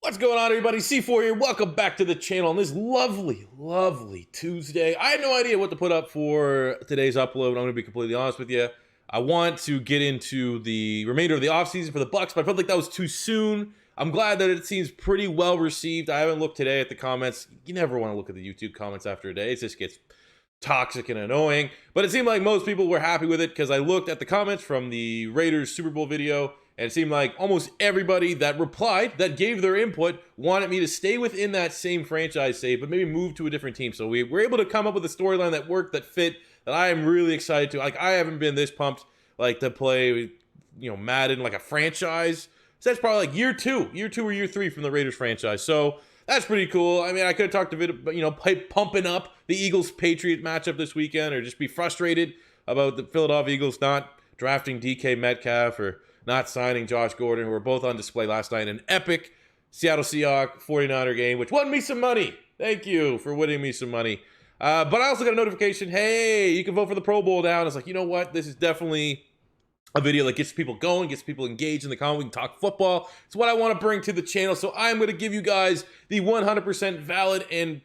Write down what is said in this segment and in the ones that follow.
What's going on, everybody? C4 here. Welcome back to the channel on this lovely Tuesday. I had no idea what to put up for today's upload. I'm going to be completely honest with you. I want to get into the remainder of the offseason for the Bucks, but I felt like that was too soon. I'm glad that it seems pretty well received. I haven't looked today at the comments. You never want to look at the YouTube comments after a day. It just gets toxic and annoying. But it seemed like most people were happy with it because I looked at the comments from the Raiders Super Bowl video, and it seemed like almost everybody that replied, that gave their input, wanted me to stay within that same franchise save, but maybe move to a different team. So we were able to come up with a storyline that worked, that fit, that I am really excited to. Like, I haven't been this pumped, like, to play, Madden, like a franchise. So that's probably like year two or year three from the Raiders franchise. So that's pretty cool. I mean, I could have talked a bit about, pumping up the Eagles-Patriot matchup this weekend, or just be frustrated about the Philadelphia Eagles not drafting DK Metcalf or not signing Josh Gordon, who were both on display last night in an epic Seattle Seahawks 49er game, which won me some money. Thank you for winning me some money. But I also got a notification, hey, you can vote for the Pro Bowl now. And I was like, you know what? This is definitely a video that gets people going, gets people engaged in the comment. We can talk football. It's what I want to bring to the channel. So I'm going to give you guys the 100% valid and,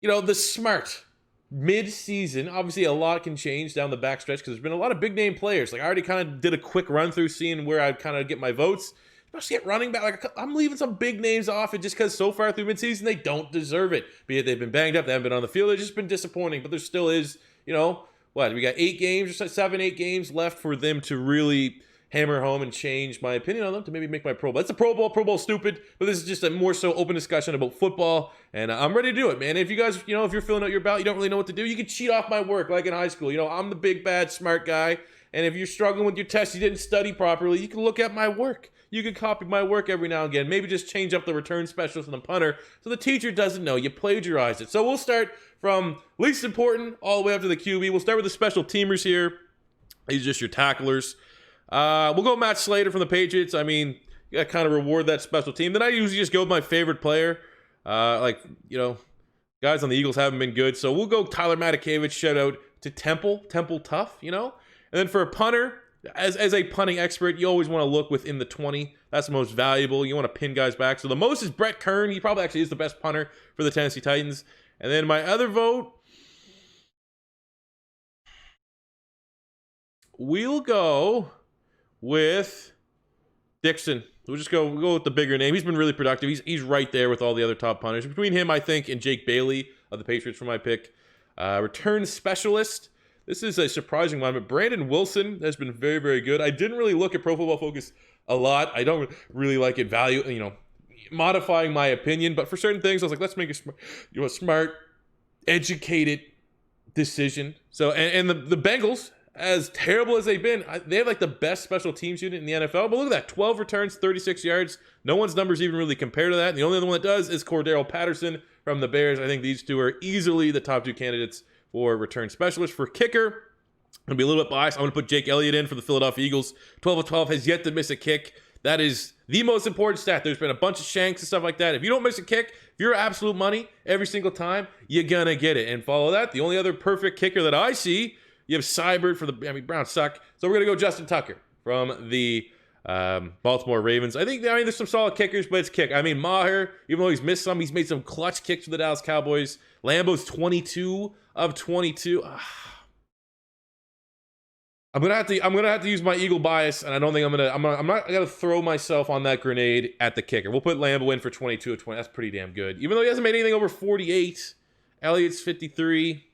the smart mid-season. Obviously, a lot can change down the backstretch because there's been a lot of big-name players. Like, I already kind of did a quick run-through seeing where I'd kind of get my votes. Especially at running back. Like, I'm leaving some big names off it just because so far through mid-season, they don't deserve it. Be it they've been banged up, they haven't been on the field. They've just been disappointing. But there still is, what? We got 8 games, or 7, 8 games left for them to really hammer home and change my opinion on them to maybe make my Pro Bowl. That's a Pro Bowl. Pro Bowl stupid, but this is just a more so open discussion about football, and I'm ready to do it, man. If you guys, if you're filling out your ballot, you don't really know what to do, you can cheat off my work like in high school. I'm the big, bad, smart guy, and if you're struggling with your test, you didn't study properly, you can look at my work. You can copy my work every now and again. Maybe just change up the return specialist and the punter so the teacher doesn't know you plagiarized it. So we'll start from least important all the way up to the QB. We'll start with the special teamers here. These are just your tacklers. We'll go Matt Slater from the Patriots. I mean, you got to kind of reward that special team. Then I usually just go with my favorite player. Guys on the Eagles haven't been good. So we'll go Tyler Matakevich. Shout out to Temple Tough, And then for a punter, as a punting expert, you always want to look within the 20. That's the most valuable. You want to pin guys back. So the most is Brett Kern. He probably actually is the best punter for the Tennessee Titans. And then my other vote, we'll go with Dixon. We'll go with the bigger name. He's been really productive. He's right there with all the other top punters. Between him, I think, and Jake Bailey of the Patriots for my pick. Return specialist. This is a surprising one, but Brandon Wilson has been very, very good. I didn't really look at Pro Football Focus a lot. I don't really like it modifying my opinion, but for certain things, I was like, let's make a smart, educated decision. So, and the Bengals, as terrible as they've been, they have like the best special teams unit in the NFL. But look at that, 12 returns, 36 yards. No one's numbers even really compare to that. And the only other one that does is Cordero Patterson from the Bears. I think these two are easily the top 2 candidates for return specialist. For kicker, I'm going to be a little bit biased. I'm going to put Jake Elliott in for the Philadelphia Eagles. 12 of 12, has yet to miss a kick. That is the most important stat. There's been a bunch of shanks and stuff like that. If you don't miss a kick, if you're absolute money every single time, you're going to get it. And follow that. The only other perfect kicker that I see, you have Seibert for the Browns suck. So we're going to go Justin Tucker from the Baltimore Ravens. I think there's some solid kickers, but it's kick. Maher, even though he's missed some, he's made some clutch kicks for the Dallas Cowboys. Lambo's 22 of 22. I'm gonna have to use my Eagle bias, and I don't think I'm not gonna throw myself on that grenade at the kicker. We'll put Lambo in for 22 of 20. That's pretty damn good. Even though he hasn't made anything over 48. Elliott's 53.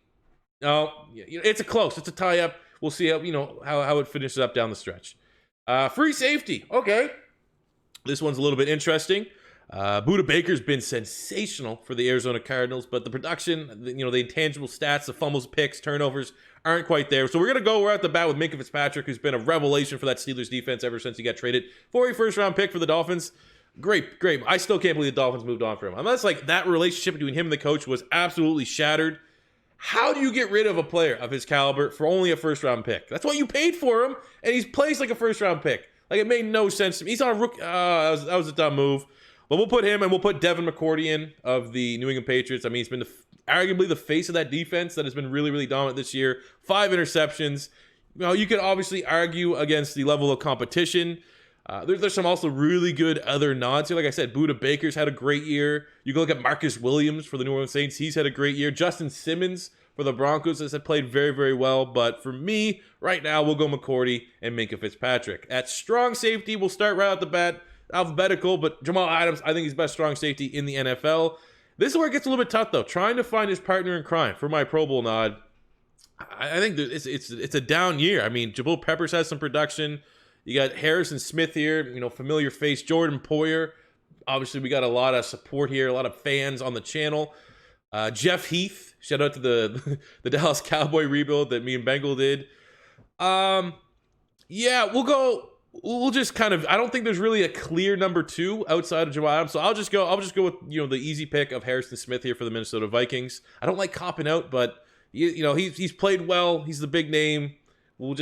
No, it's a tie up. We'll see how it finishes up down the stretch. Free safety. Okay. This one's a little bit interesting. Budda Baker's been sensational for the Arizona Cardinals, but the production, the intangible stats, the fumbles, picks, turnovers aren't quite there. So we're going to go right at the bat with Minkah Fitzpatrick, who's been a revelation for that Steelers defense ever since he got traded for a first-round pick for the Dolphins. Great. I still can't believe the Dolphins moved on from him. Unless, that relationship between him and the coach was absolutely shattered. How do you get rid of a player of his caliber for only a first-round pick? That's what you paid for him, and he's placed like a first-round pick. It made no sense to me. He's on a rookie. That was a dumb move. But we'll put him, and we'll put Devin McCourty in of the New England Patriots. He's been arguably the face of that defense that has been really, really dominant this year. 5 interceptions. You could obviously argue against the level of competition. There's some also really good other nods here. Like I said, Buda Baker's had a great year. You can look at Marcus Williams for the New Orleans Saints. He's had a great year. Justin Simmons for the Broncos has played very, very well. But for me, right now, we'll go McCourty and Minkah Fitzpatrick. At strong safety, we'll start right out the bat. Alphabetical, but Jamal Adams, I think he's best strong safety in the NFL. This is where it gets a little bit tough, though. Trying to find his partner in crime for my Pro Bowl nod. I think that it's a down year. I mean, Jabril Peppers has some production. You got Harrison Smith here, familiar face. Jordan Poyer. Obviously, we got a lot of support here, a lot of fans on the channel. Jeff Heath, shout out to the Dallas Cowboy rebuild that me and Bengal did. Yeah, we'll just kind of, I don't think there's really a clear number 2 outside of Jamal Adams. So I'll just go with, the easy pick of Harrison Smith here for the Minnesota Vikings. I don't like copping out, but he's played well. He's the big name. We'll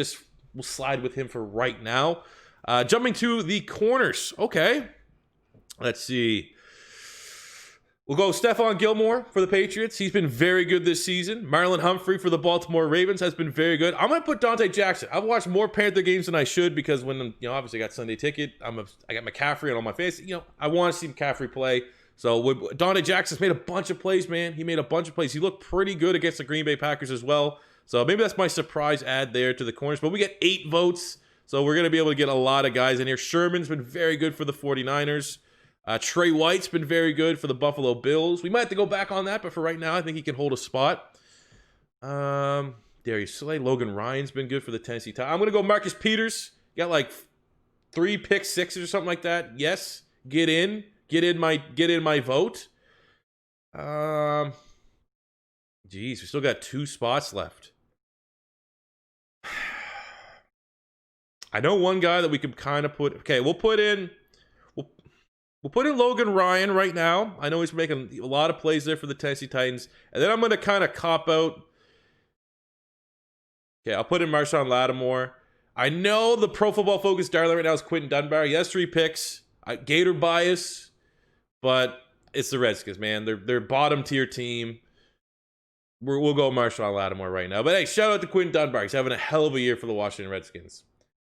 slide with him for right now. Jumping to the corners. Okay. Let's see. We'll go Stephon Gilmore for the Patriots. He's been very good this season. Marlon Humphrey for the Baltimore Ravens has been very good. I'm going to put Dante Jackson. I've watched more Panther games than I should because when, obviously I got Sunday ticket. I got McCaffrey on my face. I want to see McCaffrey play. So Dante Jackson's made a bunch of plays, man. He made a bunch of plays. He looked pretty good against the Green Bay Packers as well. So maybe that's my surprise add there to the corners. But we get 8 votes. So we're going to be able to get a lot of guys in here. Sherman's been very good for the 49ers. Trey White's been very good for the Buffalo Bills. We might have to go back on that, but for right now, I think he can hold a spot. Darius Slay, Logan Ryan's been good for the Tennessee Titans. I'm going to go Marcus Peters. Got like 3 pick sixes or something like that. Yes, get in my vote. Geez, we still got 2 spots left. I know one guy that we could kind of put. Okay, we'll put in Logan Ryan right now. I know he's making a lot of plays there for the Tennessee Titans. And then I'm going to kind of cop out. Okay, I'll put in Marshawn Lattimore. I know the Pro Football Focus darling right now is Quentin Dunbar. He has 3 picks. Gator bias. But it's the Redskins, man. They're bottom tier team. We'll go Marshawn Lattimore right now. But hey, shout out to Quentin Dunbar. He's having a hell of a year for the Washington Redskins.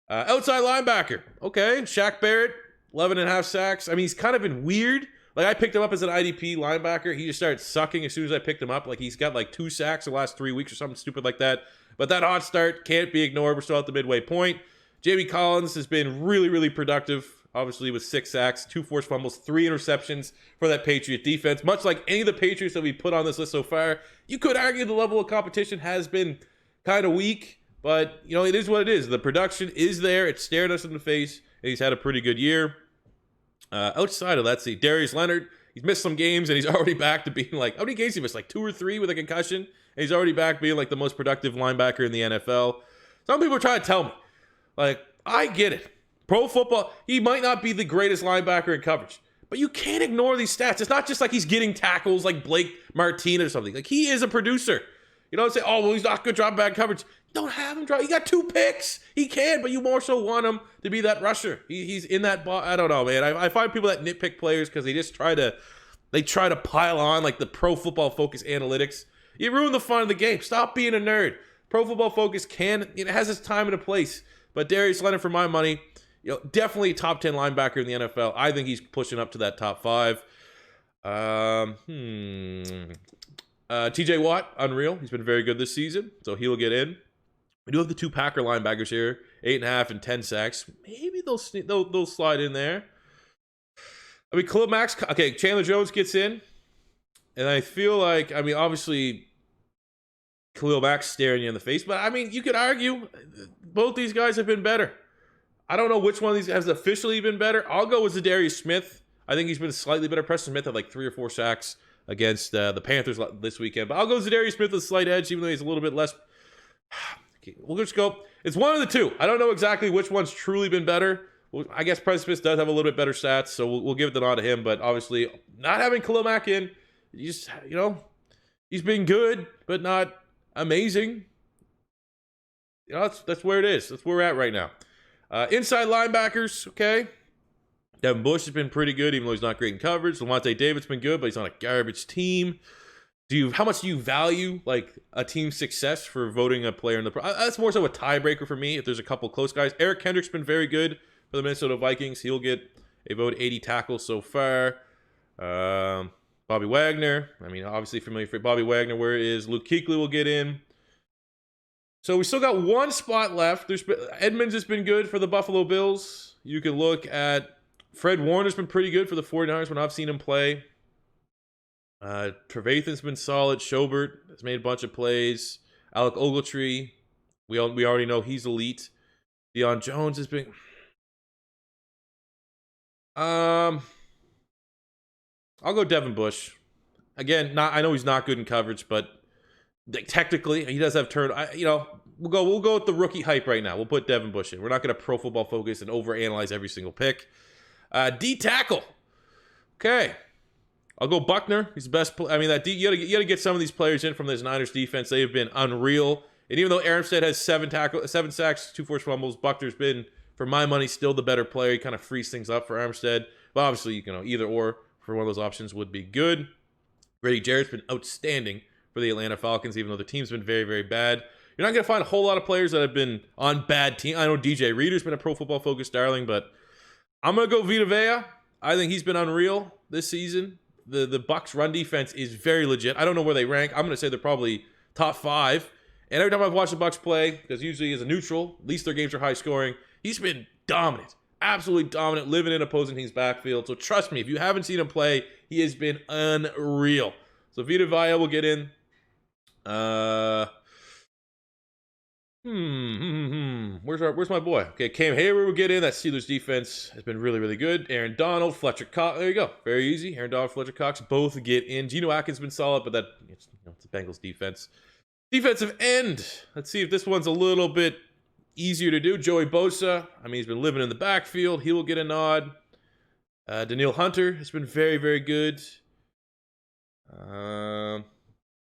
Outside linebacker. Okay, Shaq Barrett. 11.5 sacks. I mean, he's kind of been weird. Like, I picked him up as an IDP linebacker. He just started sucking as soon as I picked him up. Like, he's got like 2 sacks the last 3 weeks or something stupid like that. But that hot start can't be ignored. We're still at the midway point. Jamie Collins has been really, really productive. Obviously, with 6 sacks, 2 forced fumbles, 3 interceptions for that Patriot defense. Much like any of the Patriots that we put on this list so far, you could argue the level of competition has been kind of weak. But, it is what it is. The production is there. It stared us in the face. And he's had a pretty good year. Outside of, let's see, Darius Leonard, he's missed some games and he's already back to being like, how many games he missed? Like 2 or 3 with a concussion. And he's already back being like the most productive linebacker in the NFL. Some people are trying to tell me, like, I get it. Pro football, he might not be the greatest linebacker in coverage, but you can't ignore these stats. It's not just like he's getting tackles like Blake Martinez or something. Like, he is a producer. Say, oh, well, he's not good drop back coverage. Don't have him drop. He got 2 picks. He can, but you more so want him to be that rusher. He's in that ball. I don't know, man. I find people that nitpick players because they just try to pile on like the Pro Football Focus analytics. You ruin the fun of the game. Stop being a nerd. Pro Football Focus has its time and a place. But Darius Leonard, for my money, definitely top 10 linebacker in the NFL. I think he's pushing up to that top 5. TJ Watt, unreal. He's been very good this season, so he'll get in. We do have the 2 Packer linebackers here, 8.5 and 10 sacks. Maybe they'll slide in there. I mean, Khalil Mack's, okay, Chandler Jones gets in, and I feel like, I mean, obviously, Khalil Mack's staring you in the face, but I mean, you could argue both these guys have been better. I don't know which one of these has officially been better. I'll go with Zadarius Smith. I think he's been slightly better. Preston Smith had like 3 or 4 sacks against the Panthers this weekend, but I'll go Zadarius Smith with a slight edge, even though he's a little bit less. We'll just go. It's one of the 2. I don't know exactly which one's truly been better. Well, I guess Preston Smith does have a little bit better stats, so we'll give it the nod to him. But obviously, not having Khalil Mack in, he's been good, but not amazing. That's where it is. That's where we're at right now. Inside linebackers, okay. Devin Bush has been pretty good, even though he's not great in coverage. Lavonte David's been good, but he's on a garbage team. How much do you value like a team's success for voting a player in the? That's more so a tiebreaker for me. If there's a couple close guys, Eric Kendrick's been very good for the Minnesota Vikings. He'll get a vote. 80 tackles so far. Bobby Wagner. I mean, obviously familiar for Bobby Wagner. Where is Luke Kuechly will get in. So we still got one spot left. Edmonds has been good for the Buffalo Bills. You can look at Fred Warner's been pretty good for the 49ers when I've seen him play. Trevathan's been solid. Schobert has made a bunch of plays. Alec Ogletree, we already know he's elite. Deion Jones has been... I'll go Devin Bush. Again, I know he's not good in coverage, but technically he does have we'll go with the rookie hype right now. We'll put Devin Bush in. We're not going to Pro Football Focus and overanalyze every single pick. D tackle. Okay. I'll go Buckner. He's the best. You got to get some of these players in from this Niners defense. They have been unreal. And even though Armstead has 7 sacks, 2 forced fumbles, Buckner's been, for my money, still the better player. He kind of frees things up for Armstead. But obviously, either or for one of those options would be good. Grady Jarrett's been outstanding for the Atlanta Falcons, even though the team's been very, very bad. You're not going to find a whole lot of players that have been on bad teams. I know DJ Reader's been a Pro Football Focus darling, but I'm going to go Vita Vea. I think he's been unreal this season. The Bucs run defense is very legit. I don't know where they rank. I'm going to say they're probably top 5. And every time I've watched the Bucs play, because usually as a neutral, at least their games are high scoring, he's been dominant. Absolutely dominant, living in opposing team's backfield. So trust me, if you haven't seen him play, he has been unreal. So Vita Vea will get in. Where's my boy? Okay, Cam Hayward will get in. That Steelers defense has been really, really good. Aaron Donald, Fletcher Cox. There you go. Very easy. Aaron Donald, Fletcher Cox both get in. Geno Atkins has been solid, but it's the Bengals defense. Defensive end. Let's see if this one's a little bit easier to do. Joey Bosa. I mean, he's been living in the backfield. He will get a nod. Danielle Hunter has been very, very good.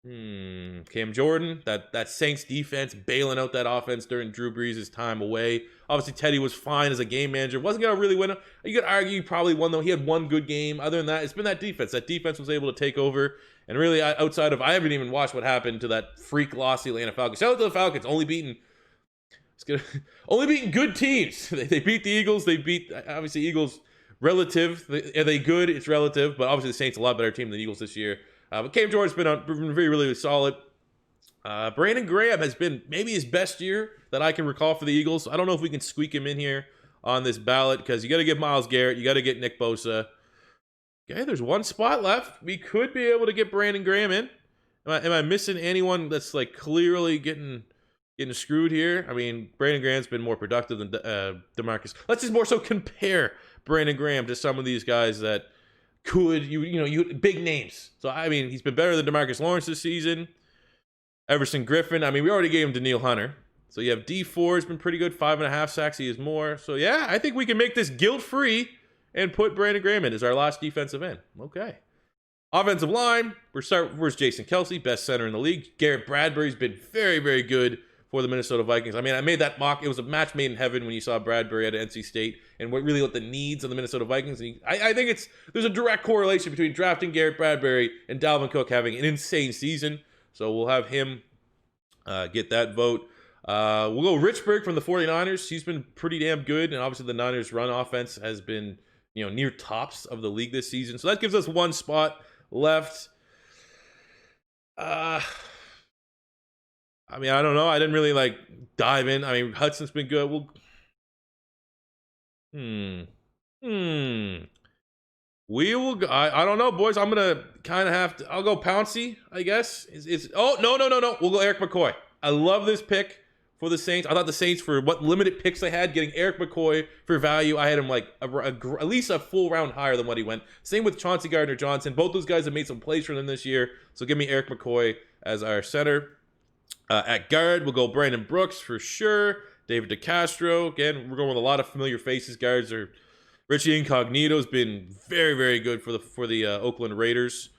Cam Jordan, that Saints defense bailing out that offense during Drew Brees' time away. Obviously, Teddy was fine as a game manager. Wasn't going to really win. You could argue he probably won, though. He had one good game. Other than that, it's been that defense. That defense was able to take over. And really, outside of, I haven't even watched what happened to that freak loss to the Atlanta Falcons. Shout out to the Falcons, only beating good teams. They beat the Eagles. They beat, obviously, Eagles relative. Are they good? It's relative. But obviously, the Saints a lot better team than the Eagles this year. But Cam Jordan's been really, really solid. Brandon Graham has been maybe his best year that I can recall for the Eagles. I don't know if we can squeak him in here on this ballot because you got to get Myles Garrett. You got to get Nick Bosa. Okay, there's one spot left. We could be able to get Brandon Graham in. Am I missing anyone that's like clearly getting screwed here? I mean, Brandon Graham's been more productive than DeMarcus. Let's just more so compare Brandon Graham to some of these guys that could you big names. So I mean, he's been better than DeMarcus Lawrence this season. Everson Griffin. I mean, we already gave him Danielle Hunter. So you have D4 has been pretty good, 5.5 sacks. He is more. So yeah, I think we can make this guilt-free and put Brandon Graham in as our last defensive end. Okay. Offensive line. Where's Jason Kelce, best center in the league. Garrett Bradbury's been very, very good for the Minnesota Vikings. I mean, I made that mock. It was a match made in heaven when you saw Bradbury at NC State and what the needs of the Minnesota Vikings. And I think there's a direct correlation between drafting Garrett Bradbury and Dalvin Cook having an insane season. So we'll have him get that vote. We'll go Richburg from the 49ers. He's been pretty damn good. And obviously the Niners run offense has been, near tops of the league this season. So that gives us one spot left. I mean, I don't know. I didn't really dive in. I mean, Hudson's been good. We will go. I don't know, boys. I'm gonna kind of have to. I'll go Pouncey, I guess. Oh no. We'll go Eric McCoy. I love this pick for the Saints. I thought the Saints, for what limited picks they had, getting Eric McCoy for value, I had him at least a full round higher than what he went. Same with Chauncey Gardner-Johnson. Both those guys have made some plays for them this year. So give me Eric McCoy as our center. At guard, we'll go Brandon Brooks for sure. David DeCastro. Again, we're going with a lot of familiar faces. Guards are Richie Incognito's been very, very good for the Oakland Raiders.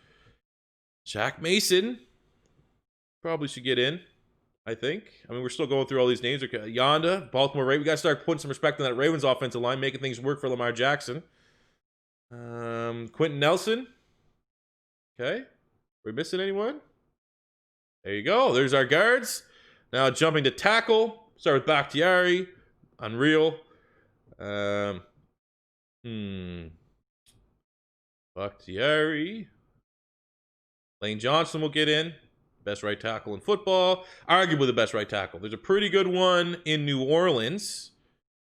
Shaq Mason probably should get in, I think. I mean, we're still going through all these names. Yonda, Baltimore Ravens. We got to start putting some respect on that Ravens offensive line, making things work for Lamar Jackson. Quentin Nelson. Okay. Are we missing anyone? There you go. There's our guards. Now jumping to tackle. Start with Bakhtiari. Unreal. Bakhtiari. Lane Johnson will get in. Best right tackle in football. Arguably the best right tackle. There's a pretty good one in New Orleans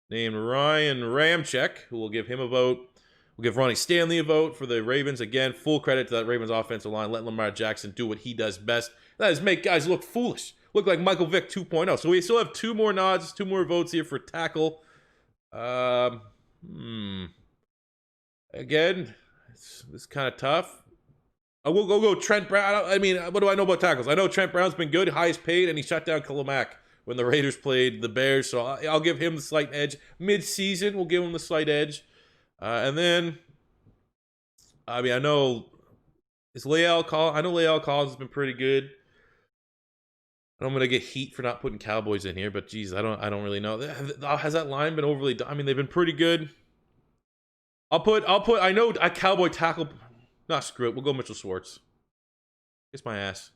named Ryan Ramczyk, who will give him a vote. We'll give Ronnie Stanley a vote for the Ravens. Again, full credit to that Ravens offensive line. Let Lamar Jackson do what he does best. That is make guys look foolish. Look like Michael Vick 2.0. So we still have 2 more nods, 2 more votes here for tackle. Again, it's kind of tough. We'll go Trent Brown. I mean, what do I know about tackles? I know Trent Brown's been good, highest paid, and he shut down Khalil Mack when the Raiders played the Bears. So I'll give him the slight edge. Midseason, we'll give him the slight edge. And then, I mean, I know Leal Collins has been pretty good. I'm gonna get heat for not putting Cowboys in here, but geez, I don't really know. Has that line been overly? I mean, they've been pretty good. I'll put. I know a Cowboy tackle. Nah, screw it. We'll go Mitchell Schwartz. Kiss my ass.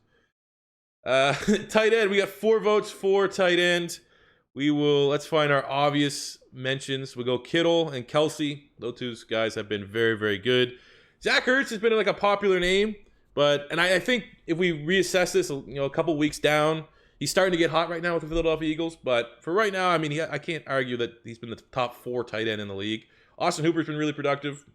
Tight end. We got 4 votes for tight end. Let's find our obvious mentions. We'll go Kittle and Kelsey. Those 2 guys have been very, very good. Zach Ertz has been like a popular name, but I think if we reassess this, a couple weeks down, he's starting to get hot right now with the Philadelphia Eagles. But for right now, I mean, I can't argue that he's been the top 4 tight end in the league. Austin Hooper's been really productive.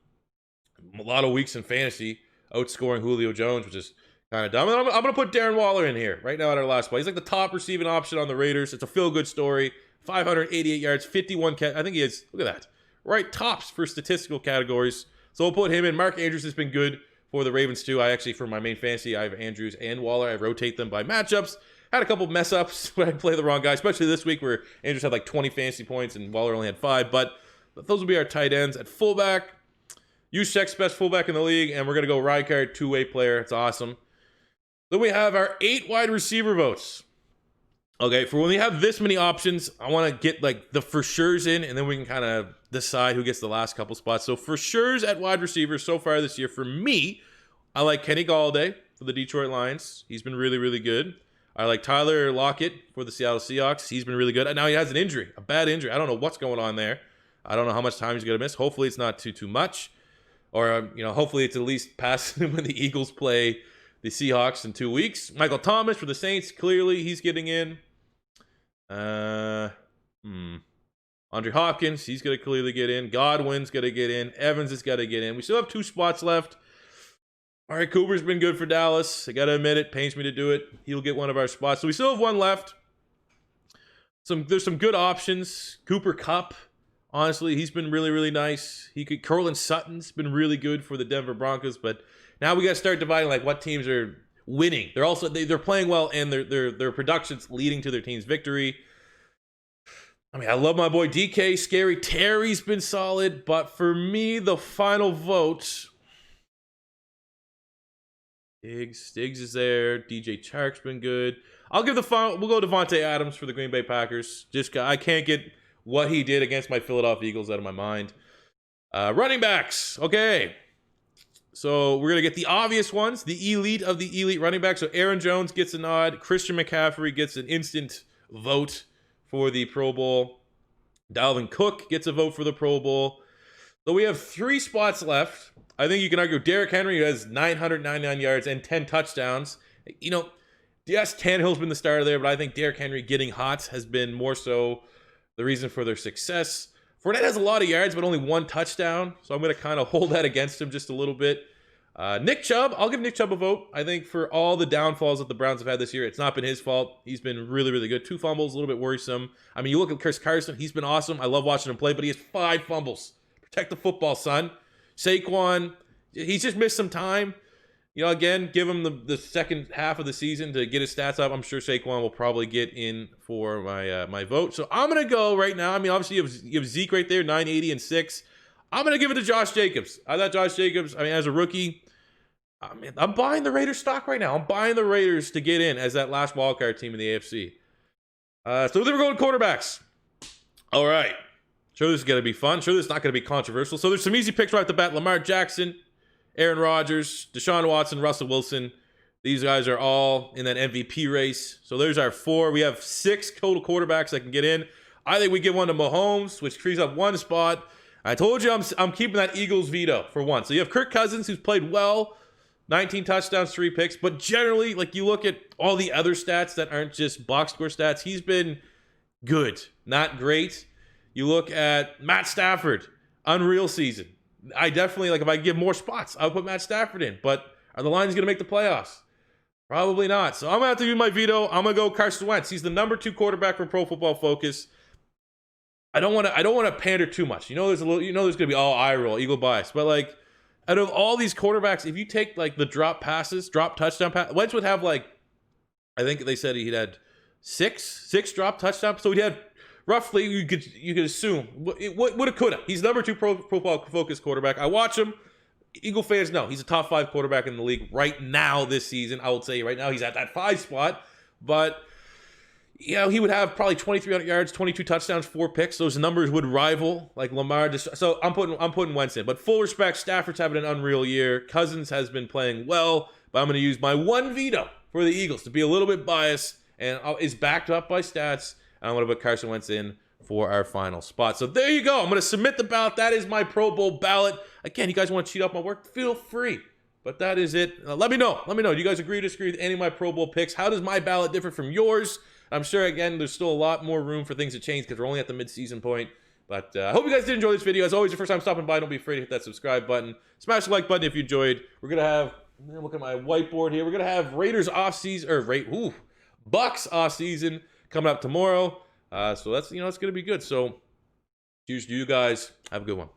A lot of weeks in fantasy, outscoring Julio Jones, which is kind of dumb. And I'm going to put Darren Waller in here right now at our last play. He's like the top receiving option on the Raiders. It's a feel-good story. 588 yards, 51 I think he is. Look at that. Right tops for statistical categories. So we'll put him in. Mark Andrews has been good for the Ravens too. For my main fantasy, I have Andrews and Waller. I rotate them by matchups. Had a couple mess-ups when I play the wrong guy, especially this week where Andrews had like 20 fantasy points and Waller only had 5. But those will be our tight ends. At fullback, Juszczyk's best fullback in the league, and we're going to go Rijkaard, 2-way player. It's awesome. Then we have our 8 wide receiver votes. Okay, for when we have this many options, I want to get like the for sure's in, and then we can kind of decide who gets the last couple spots. So for sure's at wide receiver so far this year, for me, I like Kenny Galladay for the Detroit Lions. He's been really, really good. I like Tyler Lockett for the Seattle Seahawks. He's been really good. And now he has an injury, a bad injury. I don't know what's going on there. I don't know how much time he's going to miss. Hopefully it's not too much. Or, hopefully it's at least past when the Eagles play the Seahawks in 2 weeks. Michael Thomas for the Saints. Clearly, he's getting in. Andre Hopkins, he's going to clearly get in. Godwin's going to get in. Evans has got to get in. We still have 2 spots left. All right, Cooper's been good for Dallas. I got to admit it. Pains me to do it. He'll get one of our spots. So we still have 1 left. There's some good options. Cooper Kupp. Honestly, he's been really, really nice. Cortland Sutton's been really good for the Denver Broncos, but now we got to start dividing like what teams are winning. They're playing well, and their production's leading to their team's victory. I mean, I love my boy DK. Scary Terry's been solid, but for me, the final vote, Diggs is there. DJ Chark's been good. I'll give the final. We'll go Devontae Adams for the Green Bay Packers. I can't get what he did against my Philadelphia Eagles out of my mind. Running backs. Okay. So we're going to get the obvious ones, the elite of the elite running backs. So Aaron Jones gets a nod. Christian McCaffrey gets an instant vote for the Pro Bowl. Dalvin Cook gets a vote for the Pro Bowl. So we have 3 spots left. I think you can argue Derrick Henry, who has 999 yards and 10 touchdowns. Yes, Tannehill's been the starter there, but I think Derrick Henry getting hot has been more so the reason for their success. Fournette has a lot of yards, but only 1 touchdown. So I'm going to kind of hold that against him just a little bit. Nick Chubb, I'll give Nick Chubb a vote. I think for all the downfalls that the Browns have had this year, it's not been his fault. He's been really, really good. 2 fumbles, a little bit worrisome. I mean, you look at Chris Carson, he's been awesome. I love watching him play, but he has 5 fumbles. Protect the football, son. Saquon, he's just missed some time. Again, give him the second half of the season to get his stats up. I'm sure Saquon will probably get in for my vote. So I'm going to go right now. I mean, obviously you have Zeke right there, 980 and 6. I'm going to give it to Josh Jacobs. I thought Josh Jacobs, as a rookie, I'm buying the Raiders stock right now. I'm buying the Raiders to get in as that last wildcard team in the AFC. So then we're going quarterbacks. All right. Sure, this is going to be fun. Sure, this is not going to be controversial. So there's some easy picks right off the bat. Lamar Jackson, Aaron Rodgers, Deshaun Watson, Russell Wilson. These guys are all in that MVP race. So there's our 4. We have 6 total quarterbacks that can get in. I think we give one to Mahomes, which frees up one spot. I told you I'm keeping that Eagles veto for one. So you have Kirk Cousins, who's played well, 19 touchdowns, 3 picks. But generally, like you look at all the other stats that aren't just box score stats, he's been good, not great. You look at Matt Stafford, unreal season. I definitely, like if I give more spots, I would put Matt Stafford in. But are the Lions going to make the playoffs? Probably not. So I'm going to have to do my veto. I'm going to go Carson Wentz. He's the number 2 quarterback for Pro Football Focus. I don't want to pander too much. There's there's going to be eye roll, eagle bias. But like out of all these quarterbacks, if you take like the drop touchdown pass, Wentz would have like, I think they said he'd had six drop touchdowns. So he'd had roughly, you could assume what it could have. He's number 2 Pro Football Focus quarterback. I watch him. Eagle fans know he's a top 5 quarterback in the league right now this season. I would say right now he's at that 5 spot, but he would have probably 2,300 yards, 22 touchdowns, 4 picks. Those numbers would rival like Lamar. So I'm putting Wentz in. But full respect, Stafford's having an unreal year. Cousins has been playing well, but I'm going to use my one veto for the Eagles to be a little bit biased, and is backed up by stats. And I'm going to put Carson Wentz in for our final spot. So there you go. I'm going to submit the ballot. That is my Pro Bowl ballot. Again, you guys want to cheat off my work? Feel free. But that is it. Let me know. Do you guys agree or disagree with any of my Pro Bowl picks? How does my ballot differ from yours? I'm sure, again, there's still a lot more room for things to change because we're only at the mid-season point. But I hope you guys did enjoy this video. As always, your first time stopping by, don't be afraid to hit that subscribe button. Smash the like button if you enjoyed. We're going to have, look at my whiteboard here. We're going to have Raiders off-season, or Bucks off-season coming up tomorrow. So that's, it's going to be good. So cheers to you guys. Have a good one.